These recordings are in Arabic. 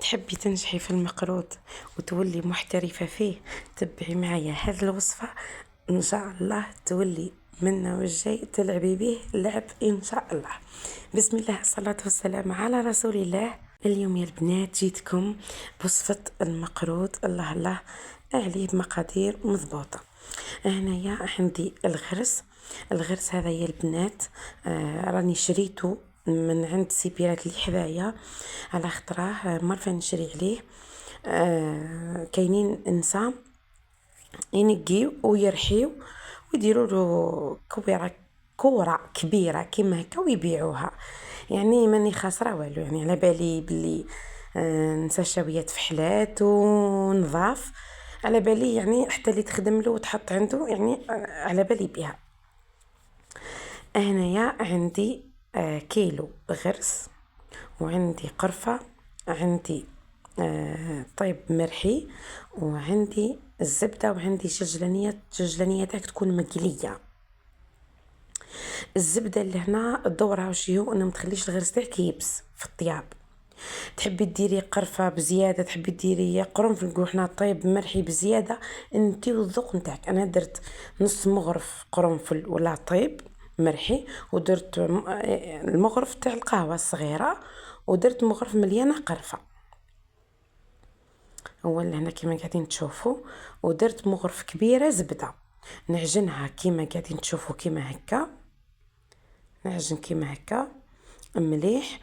تحبي تنجحي في المقروض وتولي محترفة فيه، تبعي معايا هذه الوصفة إن شاء الله تولي منا والجاي تلعبي به لعب إن شاء الله. بسم الله، الصلاة والسلام على رسول الله. اليوم يا البنات جيتكم بوصفة المقروض الله الله عليه بمقادير مضبوطة. هنايا عندي الغرس هذا يا البنات، راني شريته من عند سيبيرات اللي حدايا على خطراه مرة نشري عليه. كاينين انسان ينقيو ويرحيو ويديروا له كورة كبيرة كيما هكا ويبيعوها، يعني ماني خاسرة والو، يعني على بالي بلي نسى شوية فحلات ونظاف، على بالي يعني حتى اللي تخدم له وتحط عنده، يعني على بالي بها. هنايا عندي كيلو غرس، وعندي قرفة، عندي طيب مرحي، وعندي الزبدة، وعندي جلجلانية تاعك تكون مقلية. الزبدة اللي هنا دورها وشي هو انه متخليش الغرس تاعك يبس في الطياب. تحبي ديري قرفة بزيادة، تحبي ديري قرنفل، نقول حنا طيب مرحي بزيادة، انتي والذوق نتاعك. انا درت نص مغرف قرنفل ولا طيب مرحي، ودرت المغرف تاع القهوة الصغيرة، ودرت مغرف مليانة قرفة اولا هنا كيما قاعدين تشوفوا، ودرت مغرف كبيرة زبدة. نعجنها كيما قاعدين تشوفوا، كيما هكا نعجن كيما هكا مليح.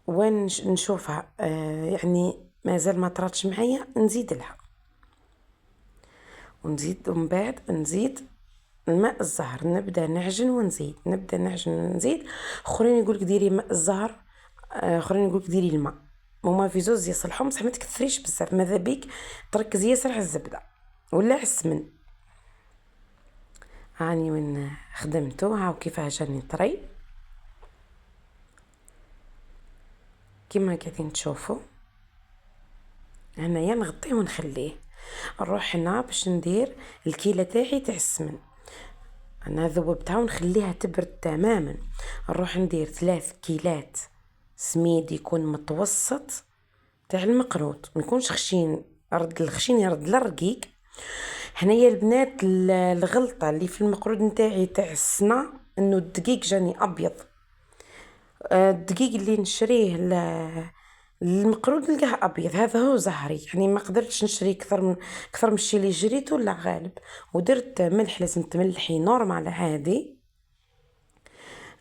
وين نشوفها يعني مازال ما طراتش معايا، نزيد لها ونزيد، ومن بعد نزيد الماء الزهر، نبدا نعجن ونزيد، نبدا نعجن ونزيد. اخرين يقولك ديري ماء الزهر، اخرين يقولك ديري الماء، وما في زوز يصلحهم، بصح ما تكثريش بزاف، ماذا بيك تركزي ياسر على الزبده ولا على السمن. هاني وين خدمته، هاو كيفاه جاني طري كيما قاعدين تشوفوا. هنايا نغطيه ونخليه. نروح هنا باش ندير الكيلة تاعي تاع السمن، انا ذوبتها ونخليها تبرد تماما. نروح ندير 3 كيلات سميد يكون متوسط تاع المقروط، ما يكونش خشين، رد الخشين يرد للرقيق. هنايا البنات الغلطة اللي في المقروض نتاعي تاع السنة انه الدقيق جاني ابيض. الدقيق اللي نشريه المقروض نلقاه ابيض، هذا هو زهري، يعني ما قدرتش نشري اكثر من الشيء اللي جريته لا غالب. ودرت ملح، لازم تملحي نورمال عادي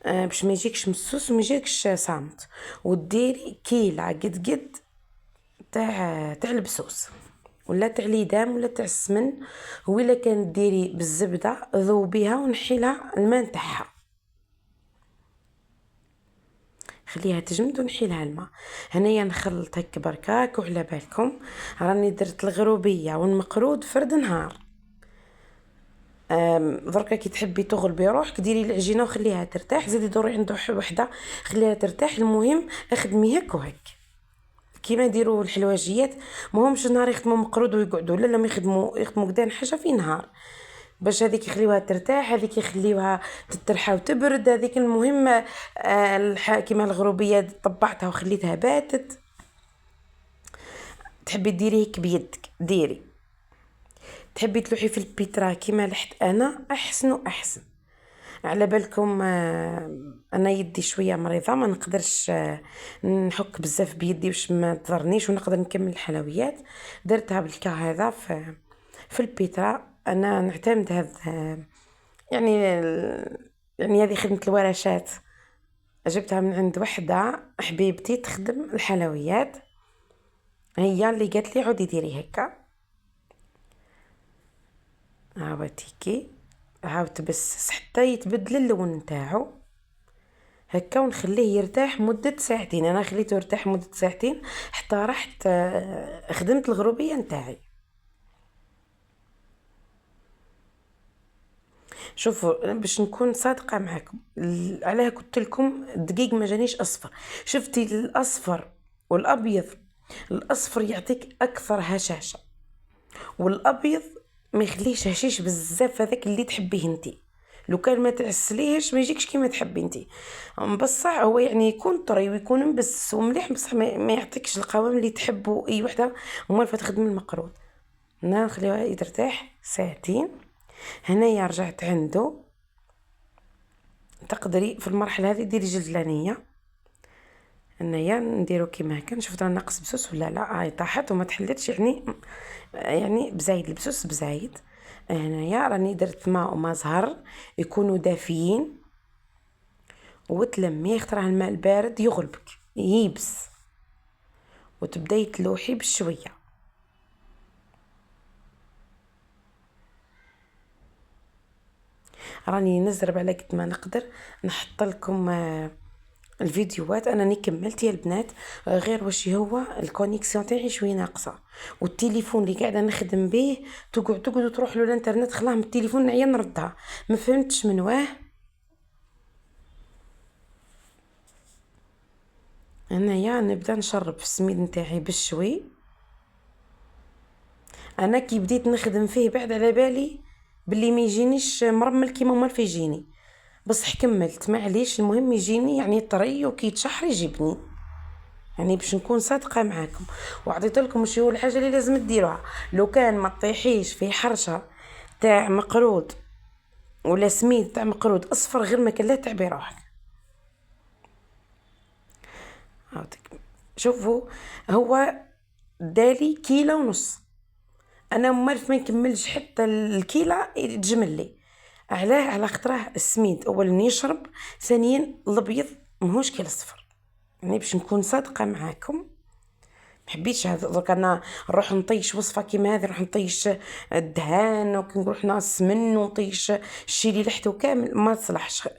باش ما يجيكش مسوس وما يجيكش صامت. وديري كيلة قد تاع البسوس ولا تاع ليدام ولا تاع السمن، ولا كانت ديري بالزبده ذوبيها ونحي لها الماء نتاعها، خليها تجمد ونحي لها الماء. هنايا نخلط هكا بركاك، وعلى بالكم راني درت الغروبيه والمقرود فرد نهار. دركا كي تحبي تغلبي روحك ديري العجينه وخليها ترتاح، زيدي دوري عند وحده خليها ترتاح. المهم اخدمي هك وهك كيما يديروا الحلواجيات، ماهمش نهار يخدموا مقرود ويقعدوا، لا ما يخدموا قدام حاجه في نهار، باش هذيك يخليوها ترتاح، هذيك يخليوها تترحى وتبرد، هذيك المهم كيما الغروبيه طبعتها وخليتها باتت. تحبي ديري هيك بيدك ديري، تحبي تلوحي في البيترا كيما لحت انا احسن واحسن. على بالكم انا يدي شويه مريضه، ما نقدرش نحك بزاف بيدي باش ما تضرنيش ونقدر نكمل الحلويات. درتها بالكا هذا في البيترا. انا نعتمد هذا يعني يعني هذه خدمه الورشات، جبتها من عند وحده حبيبتي تخدم الحلويات، هي اللي قالت لي عودي ديري هكا. عاوتيكي عاود تبسس حتى يتبدل اللون نتاعو هكا، ونخليه يرتاح مدة ساعتين. انا خليته يرتاح مدة ساعتين حتى رحت خدمت الغروبية نتاعي. شوفوا باش نكون صادقة معكم، علاه قلت لكم الدقيق ما جانيش اصفر. شفتي الاصفر والابيض، الاصفر يعطيك اكثر هشاشة، والابيض ما يخليش هشيش بزاف، هذاك اللي تحبيه انتي. لو كان ما تعسليهش ما يجيكش كيما تحبي انتي. بصح هو يعني يكون طري ويكون مبس ومليح، بصح ما يعطيكش القوام اللي تحبه اي وحده موالفه تخدم المقرود. هنا نخليوها يترتاح ساعتين. هنايا رجعت عنده. تقدري في المرحله هذه ديري جلجلانيه. هنايا نديرو كيما هكا، نشوف راه ناقص بسوس ولا لا. هاي طاحت وما تحلتش، يعني بزايد البسوس بزايد. هنايا راني درت ماء وما زهر يكونوا دافيين، وتلميه خطرة الماء البارد يغلبك ييبس، وتبداي تلوحي بشويه. راني نزرب على قد ما نقدر نحط لكم الفيديوهات. انا كملت يا البنات، غير واش هو الكونيكسيون تاعي شويه ناقصه، والتليفون اللي قاعده نخدم به تقعد تروح له الانترنت، خلاه من التليفون نعيا نردها، ما فهمتش من واه. هنايا نبدا نشرب في السميد نتاعي بالشوي. انا كي بديت نخدم فيه بعد على بالي باللي ما يجينيش مرمل كيما مال في يجيني، بصح كملت معليش، المهم يجيني يعني طري وكي يتشحر يجيبني، يعني باش نكون صادقه معاكم. وعطيت لكم وش هو الحاجه اللي لازم ديروها. لو كان ما تطيحيش في حرشه تاع مقرود ولا سميد تاع مقرود اصفر غير ما كان لا تعبي روحك. شوفوا، هو دالي كيلو ونص، انا مالف ما نكملش حتى الكيلة يتجمل لي. علاه؟ على خطره السميد اولا يشرب، ثانيا الابيض ماهوش كي الصفر. يعني باش نكون صادقه معاكم، محبيتش هذا درك انا نروح نطيش وصفه كيما هذه، نروح نطيش الدهان وكنروح ناقص منه ونطيش الشي اللي لحته كامل، ما تصلحش.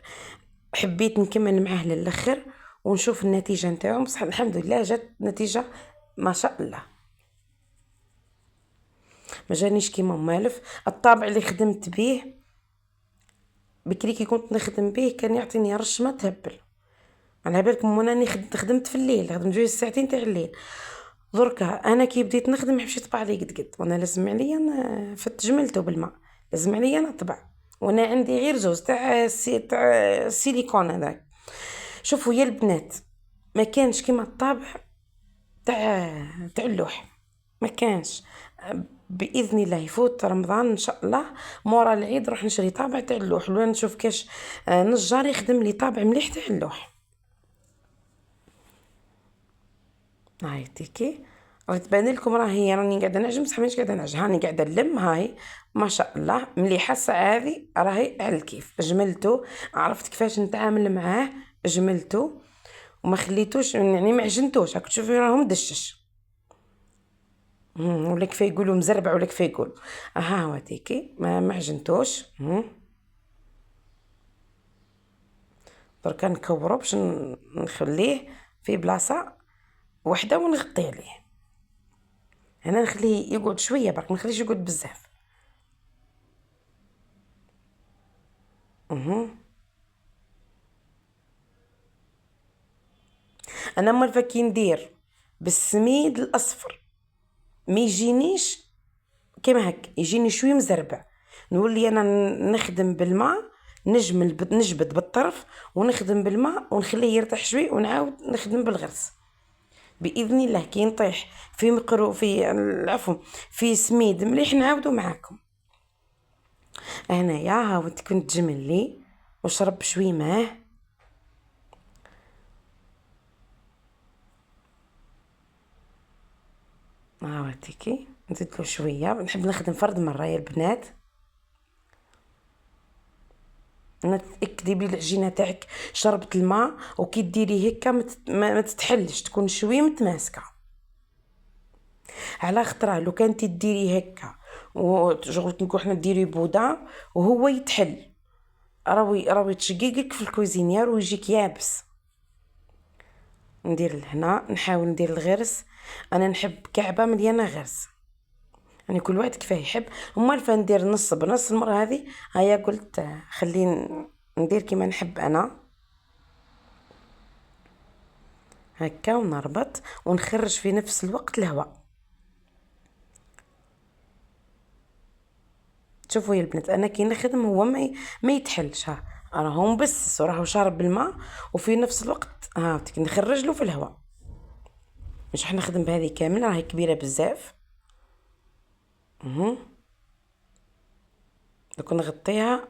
حبيت نكمل معاه للاخر ونشوف النتيجه نتاعو، بصح الحمد لله جات نتيجه ما شاء الله. ما جانيش كيما مالف. الطابع اللي خدمت به بكري كي كنت نخدم به كان يعطيني رش ما تهبل. على بالكم وانا خدمت في الليل، خدمت جوج ساعتين تاع الليل. دركا انا كي بديت نخدم يحبش يطبع لي قد وانا لازم عليا جملته بالماء، لازم عليا نطبع، وانا عندي غير زوز تاع السيليكون هذاك. شوفوا يا البنات، ما كانش كيما الطابع تاع اللوح، ما كانش. باذن الله يفوت رمضان ان شاء الله، مورا العيد نروح نشري طابع تاع اللوح، ولا نشوف كاش نجار يخدم لي طابع مليح تاع اللوح. هاي تيكي راهي تبان لكم، راني قاعده نعجن، بصح مانيش قاعده نعجن، هاني قاعده نلم. هاي ما شاء الله مليحه الساعه هذه، راهي على الكيف. جملته، عرفت كيفاش نتعامل معاه، جملته وما خليتوش يعني ما عجنتوش. راك تشوفي راهو مدشش، ولا كيف يقولوا مزربع، ولا كيف يقولوا. ها هو تيكي ما عجنتوش. دركا نكورو باش نخليه في بلاصه وحده ونغطي عليه. هنا نخليه يقعد شويه برك، ما نخليش يقعد بزاف. انا مرة كي ندير بالسميد الاصفر ما يجينيش كيما هك، يجيني شوي مزربع، نولي انا نخدم بالماء، نجبد بالطرف ونخدم بالماء ونخليه يرتاح شوي ونعاود نخدم بالغرس. باذن الله كي نطيح في مقرو في العفو في سميد مليح نعاودو معاكم. هنايا ها كنت تجملي وشرب شوي ماء. هاوتيكي نزيدلو شويه، نحب نخدم فرد مره يا البنات. تاكدي بلي العجينه تاعك شربت الماء، وكي ديري هكا ما تتحلش، تكون شويه متماسكه. على خطره لو كانتي ديري هكا وشغل نقول حنا ديري بودا وهو يتحل، راوي تشقيقك في الكوزينير ويجيك يابس. ندير لهنا، نحاول ندير الغرس. انا نحب كعبه مليانه غرس، يعني كل واحد كيفاه يحب. هما الفا ندير نص بنص. المره هذه هيا قلت خليني ندير كيما نحب انا هكا، ونربط ونخرج في نفس الوقت الهواء. شوفوا يا البنات انا كي نخدم هو ما يتحلش، ها راهو مبسس وراهو شارب الماء وفي نفس الوقت هاوتك نخرج له في الهواء. مش راح نخدم بهذه كامل راهي كبيره بزاف. دوك نغطيها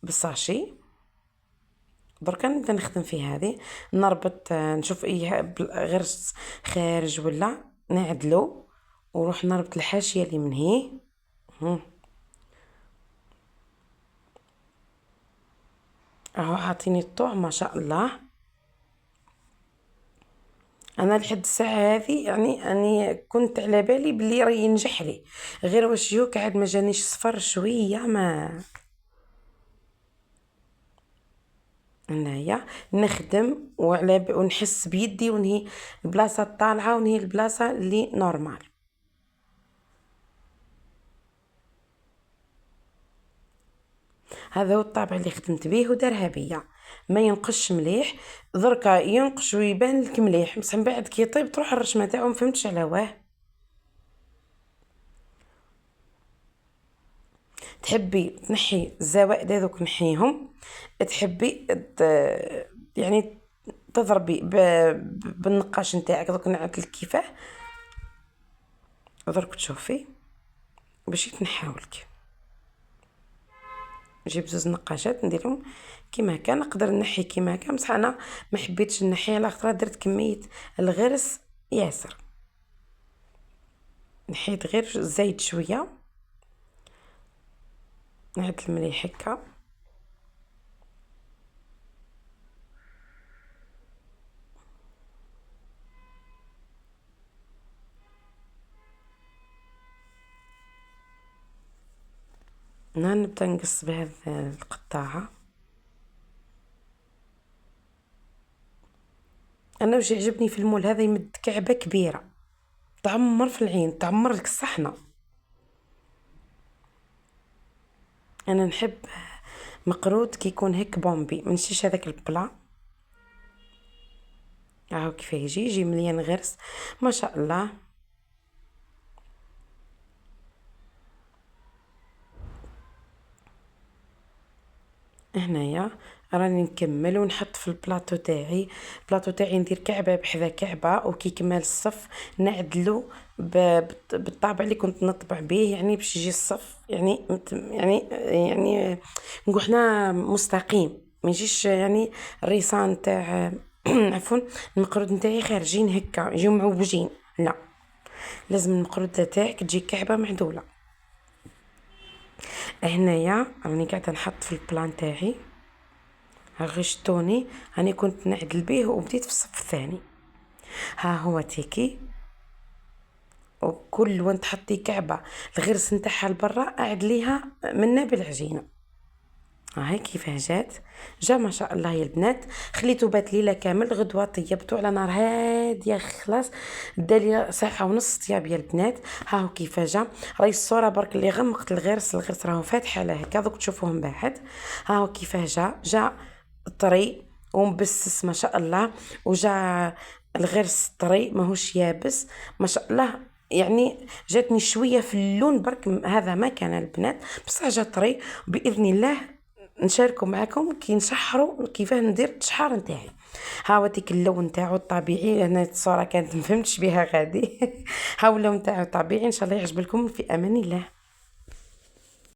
بالساشي. دركا نبدا نخدم في هذه، نربط نشوف اي غرس خارج ولا نعدلو وروح نربط الحاشيه اللي من هي. اهو عاطيني الطوع ما شاء الله. انا لحد الساعه هذه يعني اني كنت على بالي بلي راه ينجح لي، غير واش يوك عاد ما جانيش صفر شويه ما. هنايا نخدم ونحس بيدي ونهي البلاصه الطالعه ونهي البلاصه اللي نورمال. هذا هو الطابع اللي خدمت به ودارها بيا، ما ينقش مليح. دركا ينقش ويبان لك مليح بصح من بعد كي يطيب تروح الرشمه تاعو ما فهمتش على واه. تحبي تنحي الزوائد هذوك نحيهم، تحبي يعني تضربي بالنقاش نتاعك دوك نعطيك كيفاه درك تشوفي باش يتنحاولك. نجيب زوج نقاشات نديرهم كيما هكا، نقدر نحي كيما هكا بصح انا ما حبيتش نحي على خاطر درت كميه الغرس ياسر، نحيت غير زايد شويه نعدل مليح هكا. نبدا نقص بهذه القطاعه. انا وش يعجبني في المول هذا يمد كعبه كبيره تعمر في العين تعمر لك الصحنه. انا نحب مقرود كي يكون هيك بومبي منشيش هذاك البلا. هاو كيف يجي مليان غرس ما شاء الله. هنايا راني نكمل ونحط في البلاطو تاعي. البلاطو تاعي ندير كعبه بحذا كعبه وكي كمال الصف نعدلو بالطابع اللي كنت نطبع به، يعني باش يجي الصف يعني نقول حنا مستقيم ما يجيش يعني الريسان تاع عفوا المقرود نتاعي خارجين هكا يجيو معوجين، لا لازم المقرود تاعك تجي كعبه معدوله. هنايا راني قاعده نحط في البلان تاعي غشتوني راني كنت نعدل به وبديت في الصف الثاني. ها هو تيكي وكل وين تحطي كعبه الغرس نتاعها لبرا اعدليها منا بالعجينه. هاي كيفاه جا ما شاء الله يا البنات. خليته بات ليله كامل، غدوه طيبته على نار هاديه خلاص دالي ساعه ونص طياب يا البنات. ها هو كيفاه جا، راهي الصوره برك اللي غمقت الغرس راهو فاتح على هكا دوك تشوفوه من بعد. ها هو كيفاه جا طري ومبسس ما شاء الله، وجا الغرس طري ماهوش يابس ما شاء الله. يعني جاتني شويه في اللون برك هذا ما كان البنات بصح جا طري. باذن الله نشاركوا معكم كي نشحروا كيفاه ندير التشحار نتاعي. هاوتيك اللون تاعو الطبيعي، هنا الصوره كانت مفهمتش بها غادي. ها اللون تاعو طبيعي ان شاء الله يعجب لكم. في امان الله.